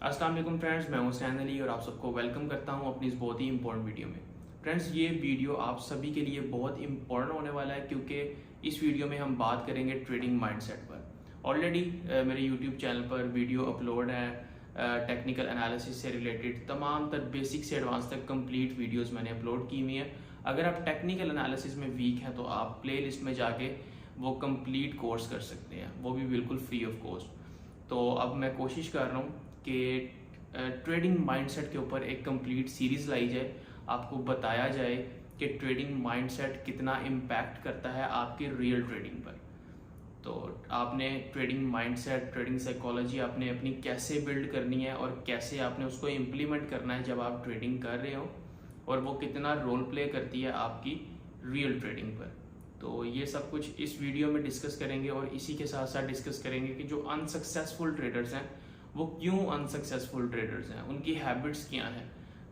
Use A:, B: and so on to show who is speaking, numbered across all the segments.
A: अस्सलाम वालेकुम फ्रेंड्स, मैं हुसैन अली और आप सबको वेलकम करता हूं अपनी इस बहुत ही इंपॉर्टेंट वीडियो में। फ्रेंड्स, ये वीडियो आप सभी के लिए बहुत इंपॉर्टेंट होने वाला है क्योंकि इस वीडियो में हम बात करेंगे ट्रेडिंग माइंडसेट पर। ऑलरेडी मेरे यूट्यूब चैनल पर वीडियो अपलोड है टेक्निकल एनालिसिस से रिलेटेड तमाम तर बेसिक से एडवांस तक कंप्लीट वीडियोस मैंने अपलोड की हुई हैं। अगर आप टेक्निकल एनालिसिस में वीक हैं तो आप प्ले लिस्ट में जाके वो कंप्लीट कोर्स कर सकते हैं, वो भी बिल्कुल फ्री ऑफ कॉस्ट। तो अब मैं कोशिश कर रहा हूँ कि ट्रेडिंग माइंडसेट के ऊपर एक कंप्लीट सीरीज लाई जाए, आपको बताया जाए कि ट्रेडिंग माइंडसेट कितना इम्पैक्ट करता है आपकी रियल ट्रेडिंग पर। तो आपने ट्रेडिंग माइंडसेट, ट्रेडिंग साइकोलॉजी आपने अपनी कैसे बिल्ड करनी है और कैसे आपने उसको इम्प्लीमेंट करना है जब आप ट्रेडिंग कर रहे हो, और वो कितना रोल प्ले करती है आपकी रियल ट्रेडिंग पर। तो ये सब कुछ इस वीडियो में डिस्कस करेंगे और इसी के साथ साथ डिस्कस करेंगे कि जो अनसक्सेसफुल ट्रेडर्स हैं वो क्यों अनसक्सेसफुल ट्रेडर्स हैं, उनकी हैबिट्स क्या हैं,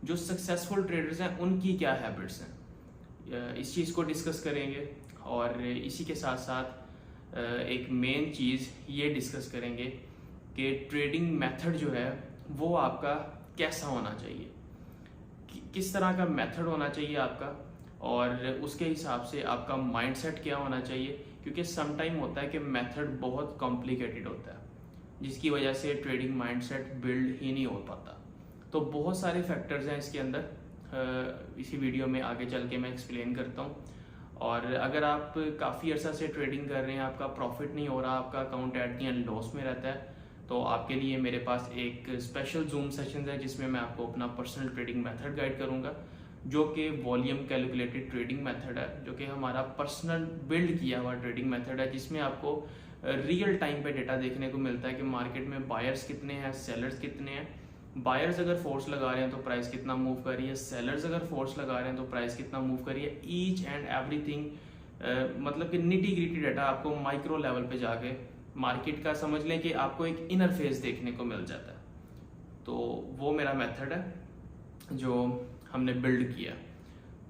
A: जो सक्सेसफुल ट्रेडर्स हैं उनकी क्या हैबिट्स हैं। इस चीज़ को डिस्कस करेंगे और इसी के साथ साथ एक मेन चीज़ ये डिस्कस करेंगे कि ट्रेडिंग मेथड जो है वो आपका कैसा होना चाहिए, किस तरह का मेथड होना चाहिए आपका, और उसके हिसाब से आपका माइंडसेट क्या होना चाहिए। क्योंकि सम टाइम होता है कि मेथड बहुत कॉम्प्लिकेटेड होता है जिसकी वजह से ट्रेडिंग माइंडसेट बिल्ड ही नहीं हो पाता। तो बहुत सारे फैक्टर्स हैं इसके अंदर, इसी वीडियो में आगे चल के मैं एक्सप्लेन करता हूँ। और अगर आप काफ़ी अर्सा से ट्रेडिंग कर रहे हैं, आपका प्रॉफिट नहीं हो रहा, आपका account at the and loss में रहता है, तो आपके लिए मेरे पास एक स्पेशल जूम सेशन है जिसमें मैं आपको अपना पर्सनल ट्रेडिंग मेथड गाइड करूँगा, जो कि वॉल्यूम कैलकुलेटेड ट्रेडिंग मेथड है, जो कि हमारा पर्सनल बिल्ड किया हुआ ट्रेडिंग मेथड है, जिसमें आपको रियल टाइम पे डेटा देखने को मिलता है कि मार्केट में बायर्स कितने हैं, सेलर्स कितने हैं। बायर्स अगर फोर्स लगा रहे हैं तो प्राइस कितना मूव कर रही है, सेलर्स अगर फोर्स लगा रहे हैं तो प्राइस कितना मूव कर रही है। ईच एंड एवरीथिंग मतलब कि निटी ग्रिटी डाटा आपको माइक्रो लेवल पे जाके मार्केट का समझ लें कि आपको एक इनर फेस देखने को मिल जाता है। तो वो मेरा मेथड है जो हमने बिल्ड किया।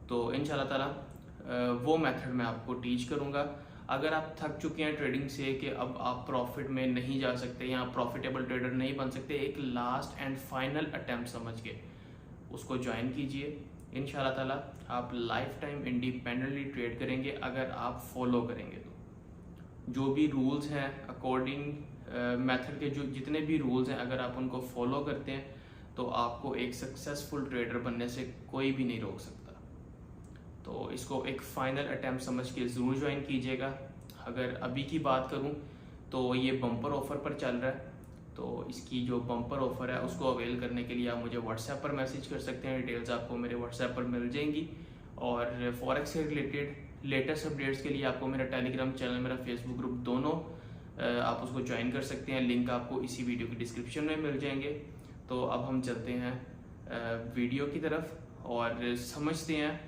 A: तो इंशाल्लाह ताला वो मेथड मैं आपको टीच करूँगा। अगर आप थक चुके हैं ट्रेडिंग से कि अब आप प्रॉफिट में नहीं जा सकते या प्रॉफिटेबल ट्रेडर नहीं बन सकते, एक लास्ट एंड फाइनल अटेम्प्ट समझ के उसको ज्वाइन कीजिए। इंशाल्लाह ताला आप लाइफ टाइम इंडिपेंडेंटली ट्रेड करेंगे अगर आप फॉलो करेंगे। तो जो भी रूल्स हैं अकॉर्डिंग मेथड के, जो जितने भी रूल्स हैं, अगर आप उनको फॉलो करते हैं तो आपको एक सक्सेसफुल ट्रेडर बनने से कोई भी नहीं रोक सकता। तो इसको एक फाइनल अटैम्प्ट समझ के ज़रूर ज्वाइन कीजिएगा। अगर अभी की बात करूं तो ये बम्पर ऑफ़र पर चल रहा है, तो इसकी जो बम्पर ऑफ़र है उसको अवेल करने के लिए आप मुझे व्हाट्सएप पर मैसेज कर सकते हैं। डिटेल्स आपको मेरे व्हाट्सएप पर मिल जाएंगी। और फॉरेक्स से रिलेटेड लेटेस्ट अपडेट्स के लिए आपको मेरा टेलीग्राम चैनल, मेरा फेसबुक ग्रुप, दोनों आप उसको ज्वाइन कर सकते हैं। लिंक आपको इसी वीडियो की डिस्क्रिप्शन में मिल जाएंगे। तो अब हम चलते हैं वीडियो की तरफ और समझते हैं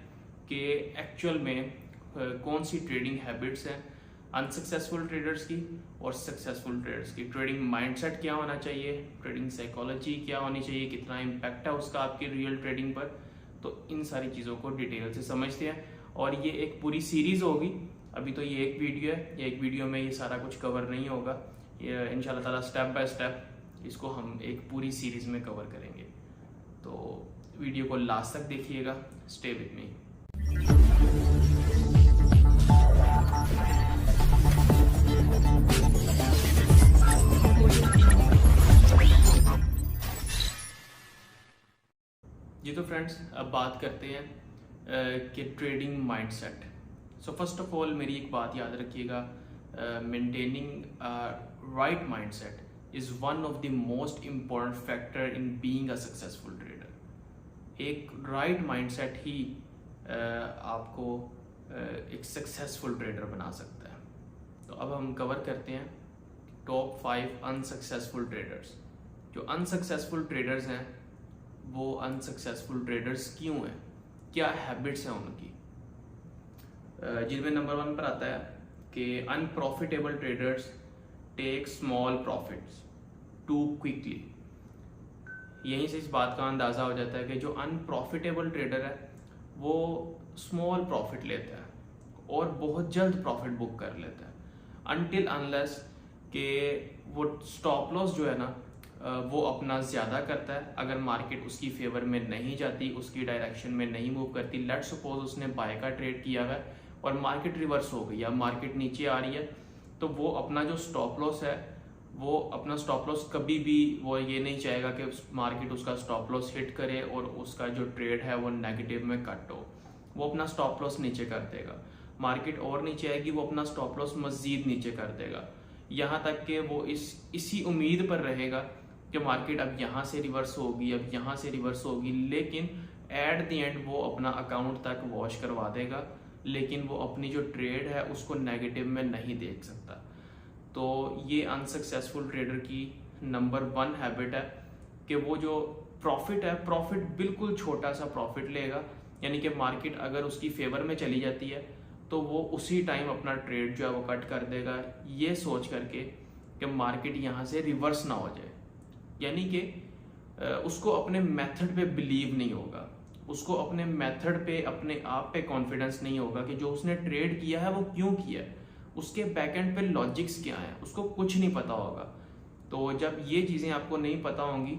A: कि एक्चुअल में कौन सी ट्रेडिंग हैबिट्स हैं अनसक्सेसफुल ट्रेडर्स की और सक्सेसफुल ट्रेडर्स की। ट्रेडिंग माइंडसेट क्या होना चाहिए, ट्रेडिंग साइकोलॉजी क्या होनी चाहिए, कितना इम्पैक्ट है उसका आपकी रियल ट्रेडिंग पर। तो इन सारी चीज़ों को डिटेल से समझते हैं और ये एक पूरी सीरीज़ होगी। अभी तो ये एक वीडियो है, ये एक वीडियो में ये सारा कुछ कवर नहीं होगा। ये इंशाल्लाह ताला स्टेप बाय स्टेप इसको हम एक पूरी सीरीज़ में कवर करेंगे। तो वीडियो को लास्ट तक देखिएगा, स्टे विद मी। जी तो फ्रेंड्स, अब बात करते हैं कि trading mindset. So first of all मेरी एक बात याद रखिएगा, maintaining right mindset is one of the most important factor in being a successful trader. एक राइट माइंडसेट ही आपको एक सक्सेसफुल ट्रेडर बना सकता है। तो अब हम कवर करते हैं टॉप 5 अनसक्सेसफुल ट्रेडर्स। जो अनसक्सेसफुल ट्रेडर्स हैं वो अनसक्सेसफुल ट्रेडर्स क्यों हैं, क्या हैबिट्स हैं उनकी, जिनमें नंबर 1 पर आता है कि unprofitable traders take small profits too quickly. यहीं से इस बात का अंदाज़ा हो जाता है कि जो अनप्रॉफिटेबल ट्रेडर है वो स्मॉल प्रॉफिट लेता है और बहुत जल्द प्रॉफिट बुक कर लेता है, अनटिल अनलेस कि वो स्टॉप लॉस जो है ना वो अपना ज़्यादा करता है। अगर मार्केट उसकी फेवर में नहीं जाती, उसकी डायरेक्शन में नहीं मूव करती, लेट्स सपोज उसने बाय का ट्रेड किया है और मार्केट रिवर्स हो गई या मार्केट नीचे आ रही है, तो वो अपना जो स्टॉप लॉस है, वो अपना स्टॉप लॉस कभी भी वो ये नहीं चाहेगा कि मार्केट उसका स्टॉप लॉस हिट करे और उसका जो ट्रेड है वो नेगेटिव में कट हो। वो अपना स्टॉप लॉस नीचे कर देगा। मार्केट और नीचे आएगी, वो अपना स्टॉप लॉस मजीद नीचे कर देगा, यहाँ तक कि वो इसी उम्मीद पर रहेगा कि मार्केट अब यहाँ से रिवर्स होगी, अब यहाँ से रिवर्स होगी, लेकिन एट द एंड वो अपना अकाउंट तक वॉश करवा देगा, लेकिन वो अपनी जो ट्रेड है उसको नेगेटिव में नहीं देख सकता। तो ये अनसक्सेसफुल ट्रेडर की नंबर 1 हैबिट है कि वो जो प्रॉफिट है, प्रॉफिट बिल्कुल छोटा सा प्रॉफिट लेगा, यानी कि मार्केट अगर उसकी फेवर में चली जाती है तो वो उसी टाइम अपना ट्रेड जो है वो कट कर देगा, ये सोच करके कि मार्केट यहाँ से रिवर्स ना हो जाए। यानी कि उसको अपने मेथड पे बिलीव नहीं होगा, उसको अपने मेथड पे, अपने आप पे कॉन्फिडेंस नहीं होगा कि जो उसने ट्रेड किया है वो क्यों किया है, उसके बैकएंड पे लॉजिक्स क्या हैं, उसको कुछ नहीं पता होगा। तो जब ये चीज़ें आपको नहीं पता होंगी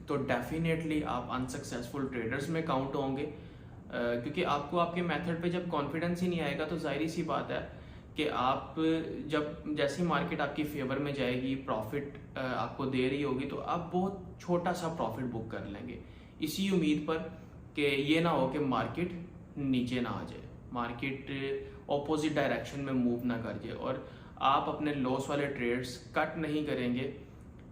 A: तो डेफिनेटली आप अनसक्सेसफुल ट्रेडर्स में काउंट होंगे, क्योंकि आपको आपके मेथड पे जब कॉन्फिडेंस ही नहीं आएगा तो जाहिर सी बात है कि आप जब जैसी मार्केट आपकी फेवर में जाएगी, प्रॉफिट आपको दे रही होगी, तो आप बहुत छोटा सा प्रॉफिट बुक कर लेंगे इसी उम्मीद पर कि ये ना हो कि मार्केट नीचे ना आ जाए, मार्केट ऑपोजिट डायरेक्शन में मूव ना कर जाए, और आप अपने लॉस वाले ट्रेड्स कट नहीं करेंगे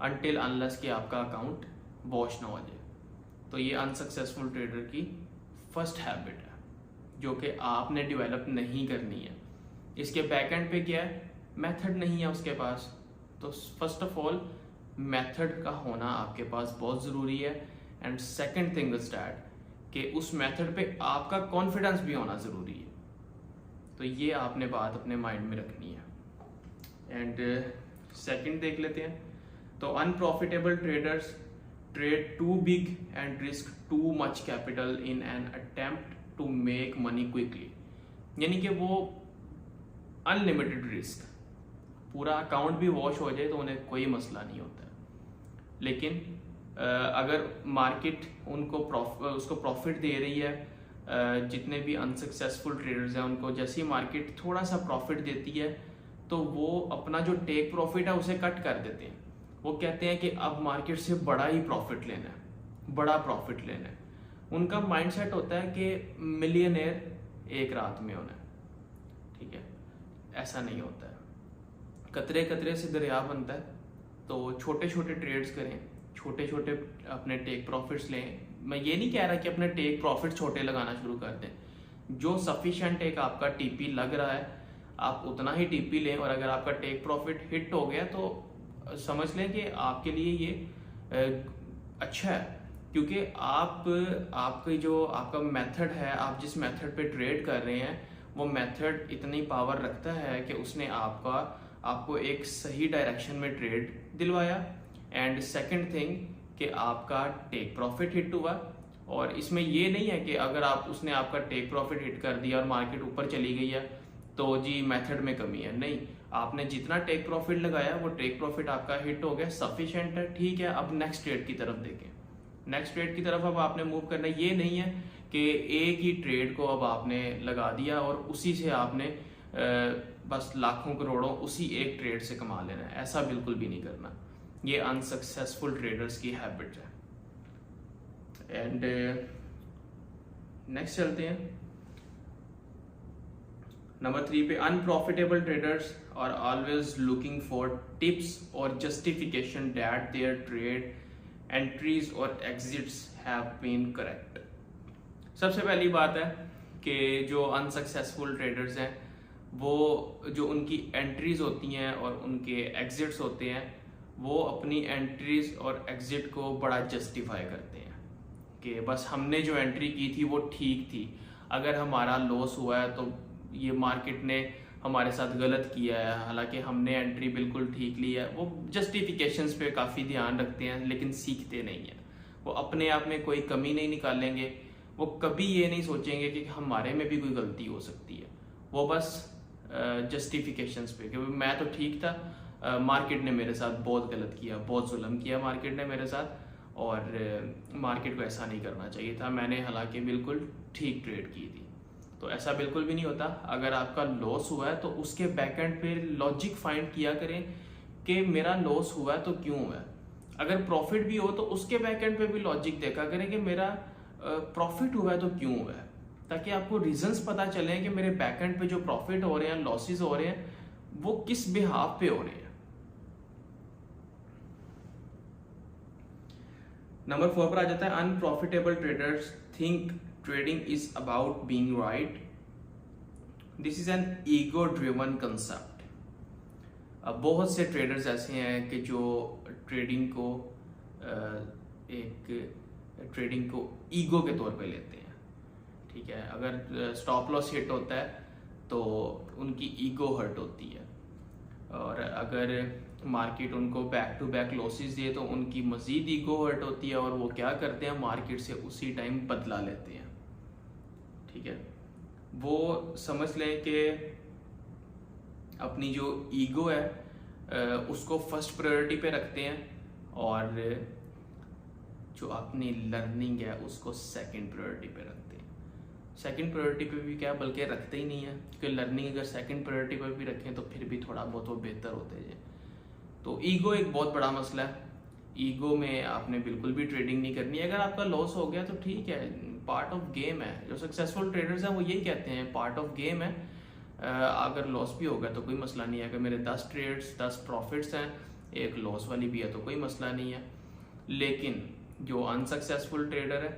A: अनटिल अनलेस कि आपका अकाउंट वॉश ना हो जाए। तो ये अनसक्सेसफुल ट्रेडर की फर्स्ट हैबिट है जो कि आपने डेवलप नहीं करनी है। इसके बैकएंड पे क्या है, मेथड नहीं है उसके पास। तो फर्स्ट ऑफ ऑल मेथड का होना आपके पास बहुत ज़रूरी है, and second thing is that कि उस मेथड पे आपका कॉन्फिडेंस भी होना ज़रूरी है। तो ये आपने बात अपने माइंड में रखनी है। एंड सेकंड देख लेते हैं। तो unprofitable traders trade too big and risk too much capital in an attempt to make money quickly, यानी कि वो अनलिमिटेड रिस्क, पूरा अकाउंट भी वॉश हो जाए तो उन्हें कोई मसला नहीं होता है, लेकिन अगर मार्केट उसको प्रॉफिट दे रही है, जितने भी अनसक्सेसफुल ट्रेडर्स हैं उनको जैसी मार्केट थोड़ा सा प्रॉफिट देती है तो वो अपना जो टेक प्रॉफिट है उसे कट कर देते हैं। वो कहते हैं कि अब मार्केट से बड़ा ही प्रॉफिट लेना है, बड़ा प्रॉफिट लेना है। उनका माइंडसेट होता है कि मिलियनेयर एक रात में होना है, ठीक है। ऐसा नहीं होता है, कतरे कतरे से दरिया बनता है। तो छोटे छोटे ट्रेड्स करें, छोटे छोटे अपने टेक प्रॉफिट्स लें। मैं ये नहीं कह रहा कि अपने टेक प्रॉफिट छोटे लगाना शुरू कर दें। जो सफिशिएंट एक आपका टीपी लग रहा है आप उतना ही टीपी लें, और अगर आपका टेक प्रॉफिट हिट हो गया तो समझ लें कि आपके लिए ये अच्छा है, क्योंकि आपकी जो आपका मेथड है, आप जिस मेथड पे ट्रेड कर रहे हैं वो मेथड इतनी पावर रखता है कि उसने आपको एक सही डायरेक्शन में ट्रेड दिलवाया। एंड सेकंड थिंग कि आपका टेक प्रॉफिट हिट हुआ, और इसमें ये नहीं है कि अगर उसने आपका टेक प्रॉफिट हिट कर दिया और मार्केट ऊपर चली गई है तो जी मेथड में कमी है। नहीं, आपने जितना टेक प्रॉफिट लगाया वो टेक प्रॉफिट आपका हिट हो गया, सफिशिएंट है, ठीक है। अब नेक्स्ट ट्रेड की तरफ देखें, नेक्स्ट ट्रेड की तरफ अब आपने मूव करना। ये नहीं है कि एक ही ट्रेड को अब आपने लगा दिया और उसी से आपने बस लाखों करोड़ों उसी एक ट्रेड से कमा लेना है, ऐसा बिल्कुल भी नहीं करना। ये अनसक्सेसफुल ट्रेडर्स की हैबिट है। एंड नेक्स्ट चलते हैं नंबर 3 पे। Unprofitable traders are always looking for tips और justification that their trade entries और एग्जिट्स हैव बीन करेक्ट। सबसे पहली बात है कि जो अनसक्सेसफुल ट्रेडर्स हैं वो जो उनकी एंट्रीज होती हैं और उनके एग्जिट्स होते हैं, वो अपनी एंट्रीज और एग्जिट को बड़ा जस्टिफाई करते हैं कि बस हमने जो एंट्री की थी वो ठीक थी, अगर हमारा लॉस हुआ है तो ये मार्केट ने हमारे साथ गलत किया है, हालांकि हमने एंट्री बिल्कुल ठीक ली है। वो जस्टिफिकेशंस पे काफ़ी ध्यान रखते हैं लेकिन सीखते नहीं हैं। वो अपने आप में कोई कमी नहीं निकालेंगे, वो कभी ये नहीं सोचेंगे कि हमारे में भी कोई गलती हो सकती है। वो बस जस्टिफिकेशंस पे कि मैं तो ठीक था, मार्केट ने मेरे साथ बहुत गलत किया, बहुत जुल्म किया मार्केट ने मेरे साथ, और मार्केट को ऐसा नहीं करना चाहिए था, मैंने हालांकि बिल्कुल ठीक ट्रेड की थी। तो ऐसा बिल्कुल भी नहीं होता। अगर आपका लॉस हुआ है तो उसके बैकएंड पे लॉजिक फाइंड किया करें कि मेरा लॉस हुआ है तो क्यों हुआ है। अगर प्रॉफिट भी हो तो उसके बैकएंड पे भी लॉजिक देखा करें कि मेरा प्रॉफिट हुआ है तो क्यों हुआ है, ताकि आपको रीजंस पता चले कि मेरे बैकएंड पे जो प्रॉफिट हो रहे हैं, लॉसेस हो रहे हैं, वो किस बिहाफ पे हो रहे हैं। नंबर 4 पर आ जाता है unprofitable traders think trading is about being right. This is an ego driven concept. अब बहुत से ट्रेडर्स ऐसे हैं कि जो ट्रेडिंग को ईगो के तौर पे लेते हैं। ठीक है, अगर स्टॉप लॉस हिट होता है तो उनकी ईगो हर्ट होती है, और अगर मार्केट उनको बैक टू बैक लॉसेस दिए तो उनकी मजीद ईगो हर्ट होती है, और वो क्या करते हैं, मार्केट से उसी टाइम बदला लेते हैं। ठीक है, वो समझ लें कि अपनी जो ईगो है उसको फर्स्ट प्रायोरिटी पे रखते हैं, और जो अपनी लर्निंग है उसको सेकंड प्रायोरिटी पे रखते हैं। सेकंड प्रायोरिटी पे भी क्या, बल्कि रखते ही नहीं है, क्योंकि लर्निंग अगर सेकंड प्रायोरिटी पे भी रखें तो फिर भी थोड़ा बहुत वो बेहतर होते हैं। तो ईगो एक बहुत बड़ा मसला है। ईगो में आपने बिल्कुल भी ट्रेडिंग नहीं करनी है। अगर आपका लॉस हो गया तो ठीक है, पार्ट ऑफ गेम है। जो सक्सेसफुल ट्रेडर्स हैं वो यही कहते हैं, पार्ट ऑफ गेम है। अगर लॉस भी हो गया तो कोई मसला नहीं है। अगर मेरे 10 ट्रेड्स 10 प्रॉफिट्स हैं, एक लॉस वाली भी है, तो कोई मसला नहीं है। लेकिन जो अनसक्सेसफुल ट्रेडर है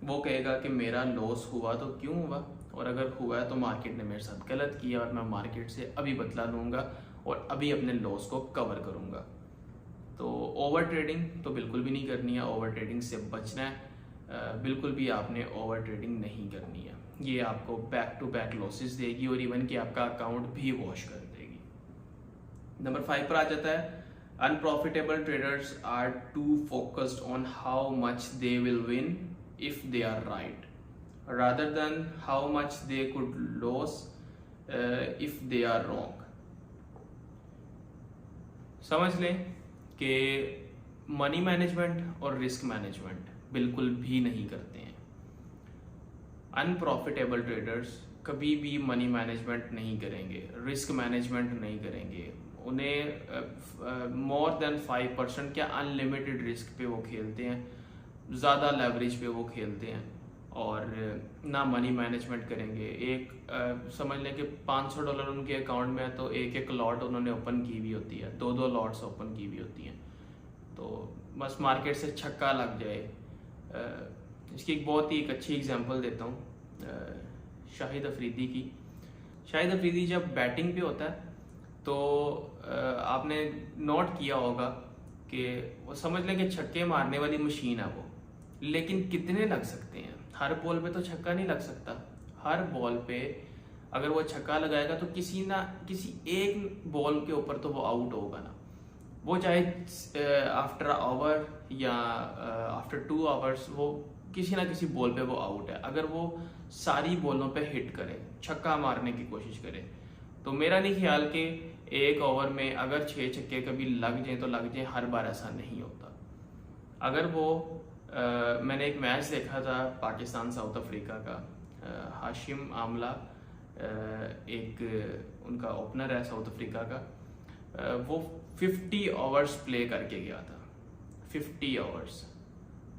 A: वो कहेगा कि मेरा लॉस हुआ तो क्यों हुआ, और अगर हुआ है तो मार्केट ने मेरे साथ गलत किया और मैं मार्केट से अभी बदला लूँगा और अभी अपने लॉस को कवर करूँगा। तो ओवर ट्रेडिंग तो बिल्कुल भी नहीं करनी है, ओवर ट्रेडिंग से बचना है। बिल्कुल भी आपने ओवर ट्रेडिंग नहीं करनी है, ये आपको बैक टू बैक लॉसेस देगी और इवन कि आपका अकाउंट भी वॉश कर देगी। नंबर 5 पर आ जाता है unprofitable traders are too focused on how much they will win if they are right rather than how much they could lose if they are wrong। समझ लें कि मनी मैनेजमेंट और रिस्क मैनेजमेंट बिल्कुल भी नहीं करते हैं। अनप्रॉफिटेबल ट्रेडर्स कभी भी मनी मैनेजमेंट नहीं करेंगे, रिस्क मैनेजमेंट नहीं करेंगे। उन्हें मोर देन 5% क्या अनलिमिटेड रिस्क पे वो खेलते हैं, ज़्यादा लेवरेज पे वो खेलते हैं, और ना मनी मैनेजमेंट करेंगे। एक समझ लें कि $500 उनके अकाउंट में है तो एक लॉट उन्होंने ओपन की हुई होती है, 2 लॉट्स ओपन की हुई होती हैं। तो बस मार्केट से छक्का लग जाए। इसकी एक बहुत ही अच्छी एग्जांपल देता हूँ शाहिद अफरीदी की। शाहिद अफरीदी जब बैटिंग पे होता है तो आपने नोट किया होगा कि वो समझ लें कि छक्के मारने वाली मशीन है वो, लेकिन कितने लग सकते हैं? हर बॉल पे तो छक्का नहीं लग सकता। हर बॉल पे अगर वो छक्का लगाएगा तो किसी ना किसी एक बॉल के ऊपर तो वो आउट होगा ना, वो चाहे आफ्टर आवर या आफ्टर 2 आवर्स वो किसी ना किसी बॉल पे वो आउट है। अगर वो सारी बॉलों पे हिट करे, छक्का मारने की कोशिश करे, तो मेरा नहीं ख्याल कि एक ओवर में अगर 6 छक्के कभी लग जाए तो लग जाए, हर बार ऐसा नहीं होता। अगर वो मैंने एक मैच देखा था पाकिस्तान साउथ अफ्रीका का, हाशिम आमला एक उनका ओपनर है साउथ अफ्रीका का, वो 50 ओवर्स प्ले करके गया था, 50 ओवर्स,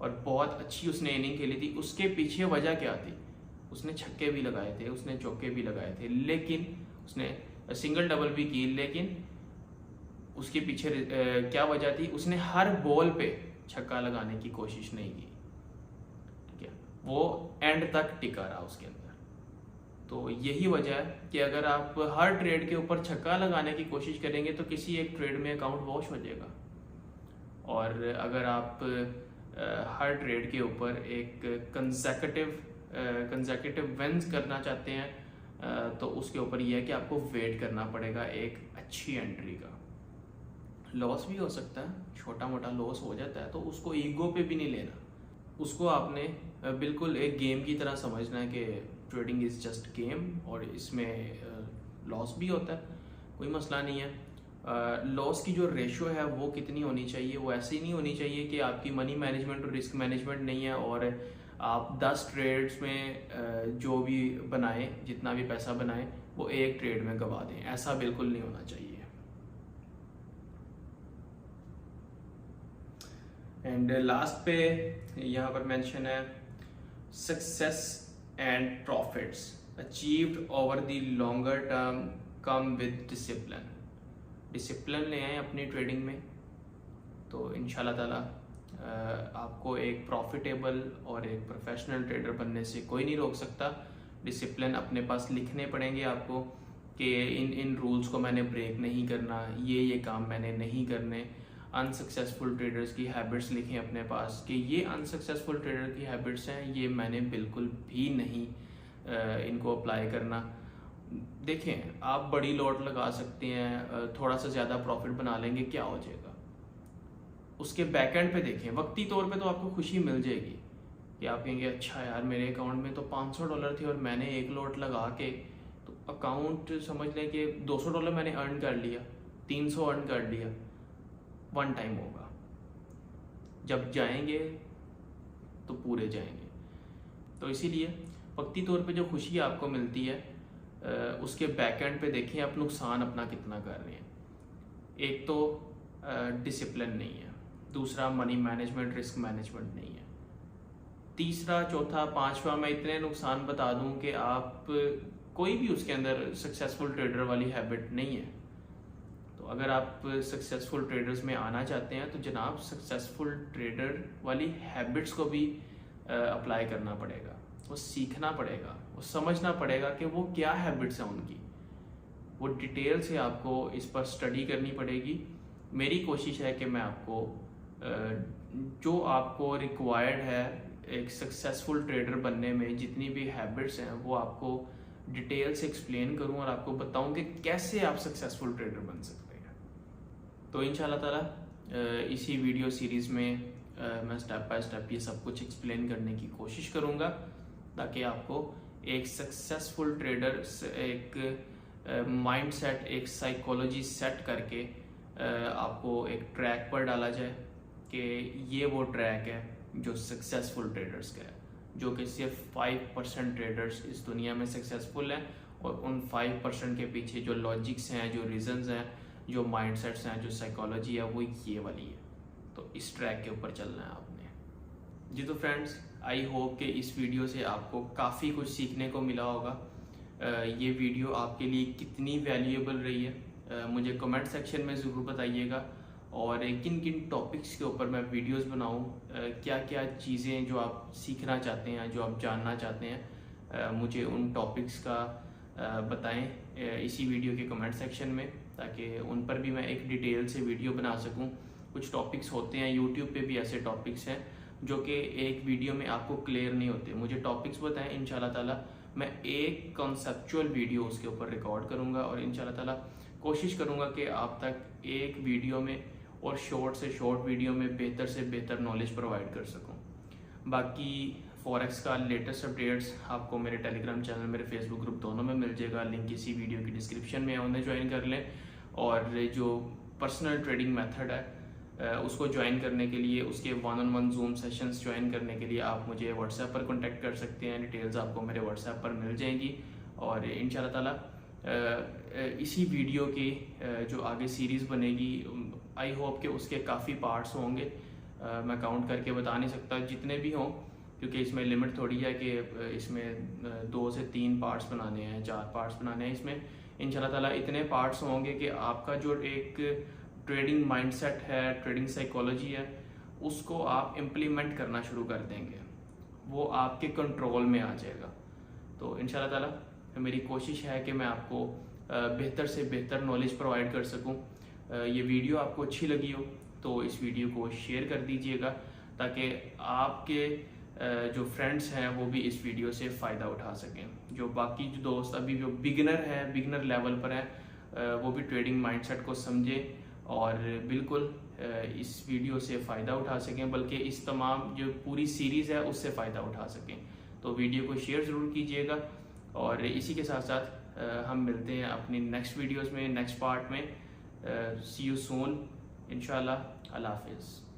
A: और बहुत अच्छी उसने इनिंग खेली थी। उसके पीछे वजह क्या थी? उसने छक्के भी लगाए थे, उसने चौके भी लगाए थे, लेकिन उसने सिंगल डबल भी की, लेकिन उसके पीछे क्या वजह थी? उसने हर बॉल पे छक्का लगाने की कोशिश नहीं की। ठीक है, वो एंड तक टिका रहा उसके अंदर। तो यही वजह है कि अगर आप हर ट्रेड के ऊपर छक्का लगाने की कोशिश करेंगे तो किसी एक ट्रेड में अकाउंट वॉश हो जाएगा, और अगर आप हर ट्रेड के ऊपर एक कंसेक्यूटिव विन्स करना चाहते हैं तो उसके ऊपर यह है कि आपको वेट करना पड़ेगा एक अच्छी एंट्री का। लॉस भी हो सकता है, छोटा मोटा लॉस हो जाता है, तो उसको ईगो पे भी नहीं लेना। उसको आपने बिल्कुल एक गेम की तरह समझना है कि ट्रेडिंग इज़ जस्ट गेम, और इसमें लॉस भी होता है, कोई मसला नहीं है। लॉस की जो रेशो है वो कितनी होनी चाहिए, वो ऐसी नहीं होनी चाहिए कि आपकी मनी मैनेजमेंट और रिस्क मैनेजमेंट नहीं है और आप 10 ट्रेड्स में जो भी बनाएं, जितना भी पैसा बनाएं, वो एक ट्रेड में गवा दें। ऐसा बिल्कुल नहीं होना चाहिए। एंड लास्ट पे यहाँ पर मेंशन है success and profits achieved over the longer term come with discipline. Discipline ले आए अपनी ट्रेडिंग में तो इंशाल्लाह ताला आपको एक प्रॉफिटेबल और एक प्रोफेशनल ट्रेडर बनने से कोई नहीं रोक सकता। डिसिप्लिन अपने पास लिखने पड़ेंगे आपको कि इन रूल्स को मैंने ब्रेक नहीं करना, ये काम मैंने नहीं करने। अनसक्सेसफुल ट्रेडर्स की हैबिट्स लिखें अपने पास कि ये अनसक्सेसफुल ट्रेडर की हैबिट्स हैं, ये मैंने बिल्कुल भी नहीं इनको अप्लाई करना। देखें, आप बड़ी लॉट लगा सकते हैं, थोड़ा सा ज़्यादा प्रॉफिट बना लेंगे, क्या हो जाएगा। उसके बैकएंड पे देखें, वक्ती तौर पे तो आपको खुशी मिल जाएगी कि आप कहेंगे अच्छा यार मेरे अकाउंट में तो $500 थे और मैंने एक लॉट लगा के तो अकाउंट समझ लें कि $200 मैंने अर्न कर लिया, 300 अर्न कर लिया। वन टाइम होगा, जब जाएंगे तो पूरे जाएंगे। तो इसीलिए वक्ती तौर पे जो खुशी आपको मिलती है उसके बैकएंड पे देखें आप नुकसान अपना कितना कर रहे हैं। एक तो डिसिप्लिन नहीं है, दूसरा मनी मैनेजमेंट रिस्क मैनेजमेंट नहीं है, तीसरा चौथा पांचवा मैं इतने नुकसान बता दूं कि आप कोई भी उसके अंदर सक्सेसफुल ट्रेडर वाली हैबिट नहीं है। तो अगर आप सक्सेसफुल ट्रेडर्स में आना चाहते हैं तो जनाब सक्सेसफुल ट्रेडर वाली हैबिट्स को भी अप्लाई करना पड़ेगा, वो सीखना पड़ेगा, वो समझना पड़ेगा कि वो क्या हैबिट्स हैं उनकी। वो डिटेल से आपको इस पर स्टडी करनी पड़ेगी। मेरी कोशिश है कि मैं आपको जो आपको रिक्वायर्ड है एक सक्सेसफुल ट्रेडर बनने में, जितनी भी हैबिट्स हैं वो आपको डिटेल से एक्सप्लेन करूं और आपको बताऊं कि कैसे आप सक्सेसफुल ट्रेडर बन सकते हैं। तो इंशाल्लाह ताला इसी वीडियो सीरीज़ में मैं स्टेप बाय स्टेप ये सब कुछ एक्सप्लेन करने की कोशिश करूंगा ताकि आपको एक सक्सेसफुल ट्रेडर, एक माइंड सेट, एक साइकोलॉजी सेट करके आपको एक ट्रैक पर डाला जाए कि ये वो ट्रैक है जो सक्सेसफुल ट्रेडर्स का है, जो कि सिर्फ 5% ट्रेडर्स इस दुनिया में सक्सेसफुल हैं और उन 5% के पीछे जो लॉजिक्स हैं, जो रीजंस हैं, जो माइंडसेट्स हैं, जो साइकोलॉजी है, वो ये वाली है। तो इस ट्रैक के ऊपर चलना है आपने। जी तो फ्रेंड्स, आई होप कि इस वीडियो से आपको काफ़ी कुछ सीखने को मिला होगा। ये वीडियो आपके लिए कितनी वैल्यूएबल रही है मुझे कमेंट सेक्शन में ज़रूर बताइएगा, और किन किन टॉपिक्स के ऊपर मैं वीडियोस बनाऊं, क्या क्या चीज़ें जो आप सीखना चाहते हैं, जो आप जानना चाहते हैं, मुझे उन टॉपिक्स का बताएं इसी वीडियो के कमेंट सेक्शन में, ताकि उन पर भी मैं एक डिटेल से वीडियो बना सकूं। कुछ टॉपिक्स होते हैं, यूट्यूब पे भी ऐसे टॉपिक्स हैं जो कि एक वीडियो में आपको क्लियर नहीं होते। मुझे टॉपिक्स बताएं, इंशाल्लाह ताला मैं एक कॉन्सेप्चुअल वीडियो उसके ऊपर रिकॉर्ड करूँगा और इंशाल्लाह ताला कोशिश करूँगा कि आप तक एक वीडियो में और शॉर्ट से शॉर्ट वीडियो में बेहतर से बेहतर नॉलेज प्रोवाइड कर सकूं। बाकी फॉरेक्स का लेटेस्ट अपडेट्स आपको मेरे टेलीग्राम चैनल, मेरे फेसबुक ग्रुप दोनों में मिल जाएगा। लिंक इसी वीडियो की डिस्क्रिप्शन में है, उन्हें ज्वाइन कर लें। और जो पर्सनल ट्रेडिंग मेथड है उसको ज्वाइन करने के लिए, उसके 1-on-1 जूम सेशंस ज्वाइन करने के लिए आप मुझे व्हाट्सएप पर कॉन्टैक्ट कर सकते हैं। डिटेल्स आपको मेरे व्हाट्सएप पर मिल जाएंगी। और इंशाल्लाह ताला इसी वीडियो की जो आगे सीरीज़ बनेगी, आई होप कि उसके काफ़ी पार्ट्स होंगे। मैं काउंट करके बता नहीं सकता जितने भी हों, क्योंकि इसमें लिमिट थोड़ी है कि इसमें 2 से 3 पार्ट्स बनाने हैं, 4 पार्ट्स बनाने हैं। इसमें इंशाल्लाह ताला इतने पार्ट्स होंगे कि आपका जो एक ट्रेडिंग माइंडसेट है, ट्रेडिंग साइकोलॉजी है, उसको आप इम्प्लीमेंट करना शुरू कर देंगे, वो आपके कंट्रोल में आ जाएगा। तो इंशाल्लाह ताला मेरी कोशिश है कि मैं आपको बेहतर से बेहतर नॉलेज प्रोवाइड कर सकूं। ये वीडियो आपको अच्छी लगी हो तो इस वीडियो को शेयर कर दीजिएगा, ताकि आपके जो फ्रेंड्स हैं वो भी इस वीडियो से फ़ायदा उठा सकें। जो बाकी जो दोस्त अभी जो बिगिनर है, बिगिनर लेवल पर है, वो भी ट्रेडिंग माइंडसेट को समझें और बिल्कुल इस वीडियो से फ़ायदा उठा सकें, बल्कि इस तमाम जो पूरी सीरीज़ है उससे फ़ायदा उठा सकें। तो वीडियो को शेयर ज़रूर कीजिएगा। और इसी के साथ साथ हम मिलते हैं अपनी नेक्स्ट वीडियोस में, नेक्स्ट पार्ट में। सी यू सून इंशाल्लाह। अल्लाह हाफिज़।